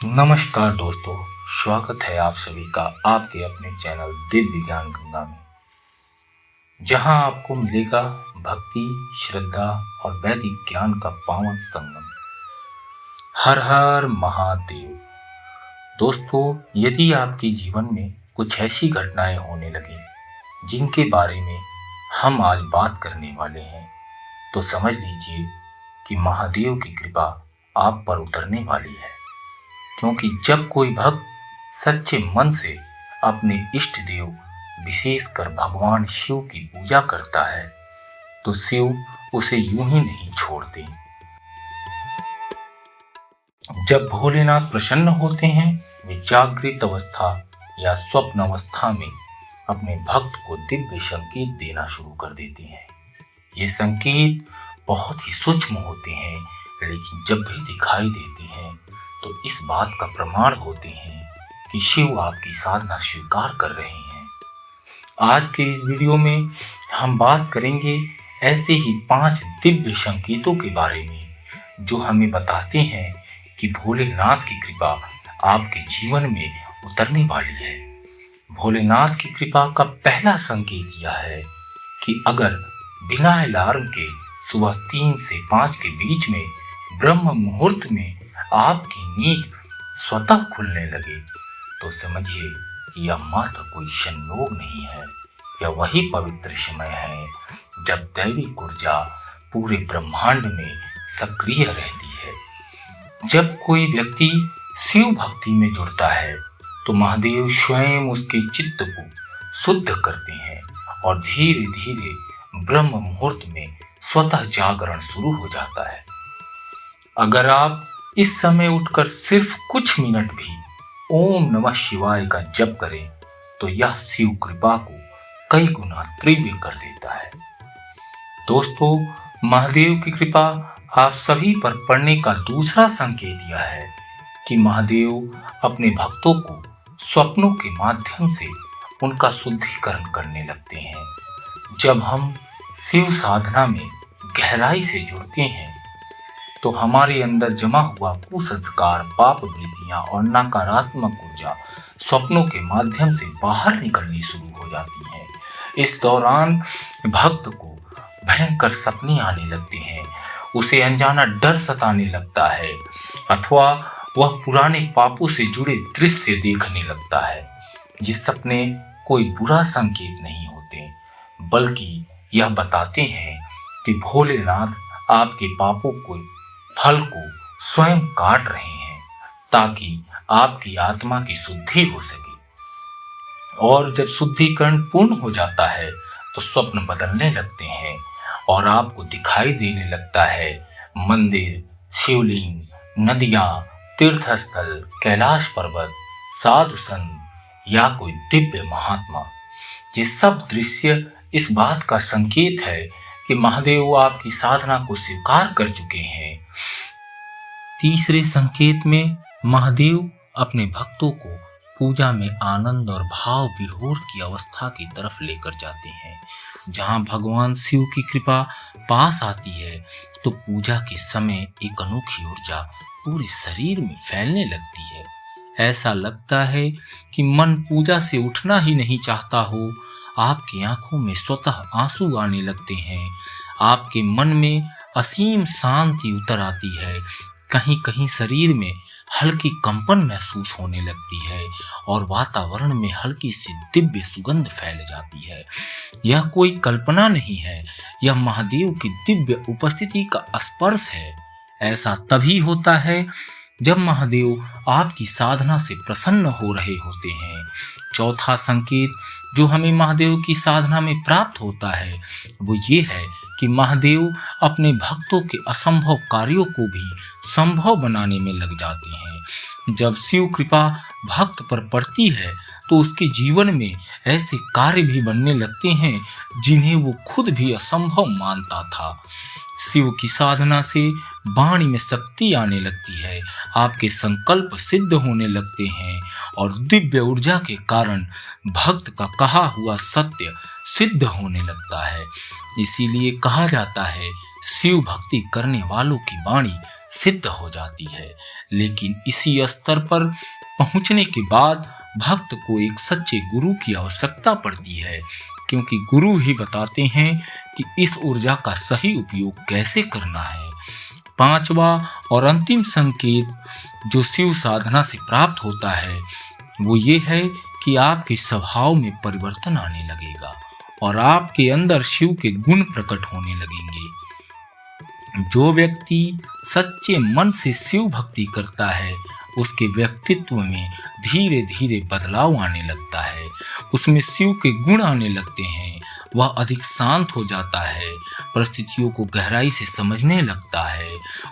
नमस्कार दोस्तों, स्वागत है आप सभी का आपके अपने चैनल दिव्य ज्ञान गंगा में, जहां आपको मिलेगा भक्ति, श्रद्धा और वैदिक ज्ञान का पावन संगम। हर हर महादेव। दोस्तों, यदि आपके जीवन में कुछ ऐसी घटनाएं होने लगी जिनके बारे में हम आज बात करने वाले हैं, तो समझ लीजिए कि महादेव की कृपा आप पर उतरने वाली है। क्योंकि जब कोई भक्त सच्चे मन से अपने इष्ट देव, विशेषकर भगवान शिव की पूजा करता है, तो शिव उसे यूं ही नहीं छोड़ते। जब भोलेनाथ प्रसन्न होते हैं, वे जागृत अवस्था या स्वप्न अवस्था में अपने भक्त को दिव्य संकेत देना शुरू कर देते हैं। ये संकेत बहुत ही सूक्ष्म होते हैं, लेकिन जब भी दिखाई देते हैं तो इस बात का प्रमाण होते हैं कि शिव आपकी साधना स्वीकार कर रहे हैं। आज के इस वीडियो में हम बात करेंगे ऐसे ही 5 दिव्य संकेतों के बारे में, जो हमें बताते हैं कि भोलेनाथ की कृपा आपके जीवन में उतरने वाली है। भोलेनाथ की कृपा का पहला संकेत यह है कि अगर बिना अलार्म के सुबह 3 से 5 के बीच में ब्रह्म मुहूर्त में आपकी नींद स्वतः खुलने लगे, तो समझिए कि यह मात्र कोई संयोग नहीं है। यह वही पवित्र समय है जब दैविक ऊर्जा पूरे ब्रह्मांड में सक्रिय रहती है। जब कोई व्यक्ति शिव भक्ति में जुड़ता है, तो महादेव स्वयं उसके चित्त को शुद्ध करते हैं और धीरे धीरे ब्रह्म मुहूर्त में स्वतः जागरण शुरू हो जाता है। अगर आप इस समय उठकर सिर्फ कुछ मिनट भी ओम नमः शिवाय का जप करें, तो यह शिव कृपा को कई गुना तीव्र कर देता है। दोस्तों, महादेव की कृपा आप सभी पर पड़ने का दूसरा संकेत यह है कि महादेव अपने भक्तों को स्वप्नों के माध्यम से उनका शुद्धिकरण करने लगते हैं। जब हम शिव साधना में गहराई से जुड़ते हैं, तो हमारे अंदर जमा हुआ कुसंस्कार, पाप वृत्तियां और नकारात्मक ऊर्जा स्वप्नों के माध्यम से बाहर निकलनी शुरू हो जाती है। इस दौरान भक्त को भयंकर सपने आने लगते हैं, उसे अनजाना डर सताने लगता है, अथवा वह पुराने पापों से जुड़े दृश्य देखने लगता है। ये सपने कोई बुरा संकेत नहीं होते, बल्कि यह बताते हैं कि भोलेनाथ आपके पापों को फल को स्वयं काट रहे हैं, ताकि आपकी आत्मा की शुद्धि हो सके। और जब शुद्धिकरण पूर्ण हो जाता है, तो स्वप्न बदलने लगते हैं और आपको दिखाई देने लगता है मंदिर, शिवलिंग, नदियां, तीर्थस्थल, कैलाश पर्वत, साधु संत या कोई दिव्य महात्मा। ये सब दृश्य इस बात का संकेत है कि महादेव आपकी साधना को स्वीकार कर चुके हैं। तीसरे संकेत में महादेव अपने भक्तों को पूजा में आनंद और भाव विभोर की अवस्था की तरफ लेकर जाते हैं। जहां भगवान शिव की कृपा पास आती है, तो पूजा के समय एक अनोखी ऊर्जा पूरे शरीर में फैलने लगती है। ऐसा लगता है कि मन पूजा से उठना ही नहीं चाहता हो। आपकी आंखों में स्वतः आंसू आने लगते हैं, आपके मन में असीम शांति उतर आती है। कहीं कहीं शरीर में हल्की कंपन महसूस होने लगती है और वातावरण में हल्की सी दिव्य सुगंध फैल जाती है। यह कोई कल्पना नहीं है, यह महादेव की दिव्य उपस्थिति का स्पर्श है। ऐसा तभी होता है जब महादेव आपकी साधना से प्रसन्न हो रहे होते हैं। चौथा संकेत जो हमें महादेव की साधना में प्राप्त होता है, वो ये है कि महादेव अपने भक्तों के असंभव कार्यों को भी संभव बनाने में लग जाते हैं। जब शिव कृपा भक्त पर पड़ती है, तो उसके जीवन में ऐसे कार्य भी बनने लगते हैं जिन्हें वो खुद भी असंभव मानता था। शिव की साधना से वाणी में शक्ति आने लगती है, आपके संकल्प सिद्ध होने लगते हैं और दिव्य ऊर्जा के कारण भक्त का कहा हुआ सत्य सिद्ध होने लगता है। इसीलिए कहा जाता है, शिव भक्ति करने वालों की वाणी सिद्ध हो जाती है। लेकिन इसी स्तर पर पहुंचने के बाद भक्त को एक सच्चे गुरु की आवश्यकता पड़ती है, क्योंकि गुरु ही बताते हैं कि इस ऊर्जा का सही उपयोग कैसे करना है। पांचवा और अंतिम संकेत जो शिव साधना से प्राप्त होता है वो ये है कि आपके स्वभाव में परिवर्तन आने लगेगा और आपके अंदर शिव के गुण प्रकट होने लगेंगे। जो व्यक्ति सच्चे मन से शिव भक्ति करता है उसके व्यक्तित्व में धीरे धीरे बदलाव आने लगता है, उसमें शिव के गुण आने लगते हैं, वह अधिक शांत हो जाता है, परिस्थितियों को गहराई से समझने लगता है,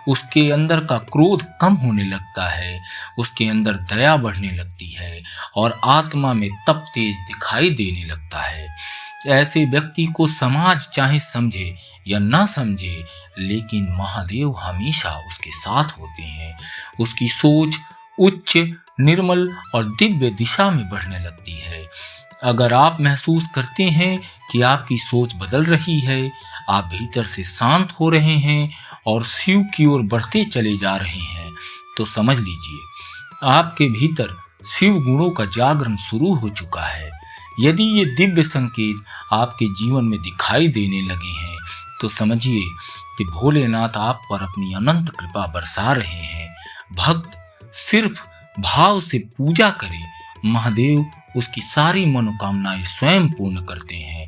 उसके अंदर का क्रोध कम होने लगता है, उसके अंदर दया बढ़ने लगती है और आत्मा में तप तेज दिखाई देने लगता है। ऐसे व्यक्ति को समाज चाहे समझे या ना समझे, लेकिन महादेव हमेशा उसके साथ होते हैं। उसकी सोच उच्च, निर्मल और दिव्य दिशा में बढ़ने लगती है। अगर आप महसूस करते हैं कि आपकी सोच बदल रही है, आप भीतर से शांत हो रहे हैं और शिव की ओर बढ़ते चले जा रहे हैं, तो समझ लीजिए आपके भीतर शिव गुणों का जागरण शुरू हो चुका है। यदि ये दिव्य संकेत आपके जीवन में दिखाई देने लगे हैं तो समझिए कि भोलेनाथ आप पर अपनी अनंत कृपा बरसा रहे हैं। भक्त सिर्फ भाव से पूजा करे, महादेव उसकी सारी मनोकामनाएं स्वयं पूर्ण करते हैं।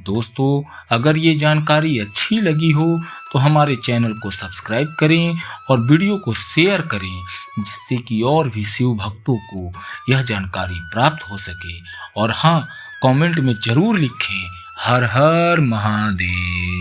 दोस्तों, अगर ये जानकारी अच्छी लगी हो तो हमारे चैनल को सब्सक्राइब करें और वीडियो को शेयर करें, जिससे कि और भी शिव भक्तों को यह जानकारी प्राप्त हो सके। और हाँ, कमेंट में जरूर लिखें हर हर महादेव।